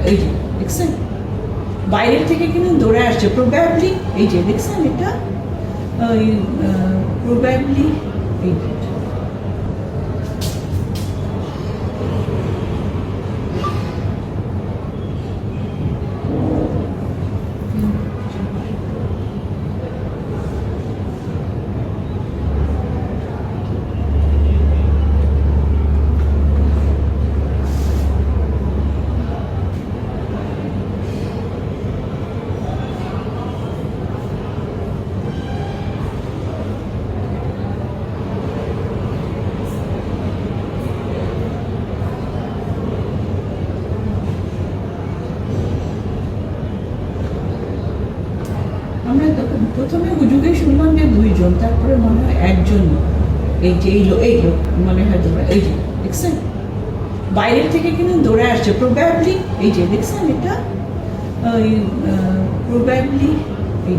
এই যে দেখছেন বাইরের থেকে কিন্তু দৌড়ে আসছে প্রবাবলি, এই যে দেখছেন এটা ওই প্রবাবলি এই আমরা প্রথমে হুজুগে শুনলাম যে দুইজন, তারপরে মনে হয় একজন, এই যে এই লোক মনে হয় দৌড়ে, এই যে দেখছেন বাইরের থেকে কিন্তু দৌড়ে আসছে প্রবাবলি, এই যে দেখছেন এটা ওই প্রবাবলি এই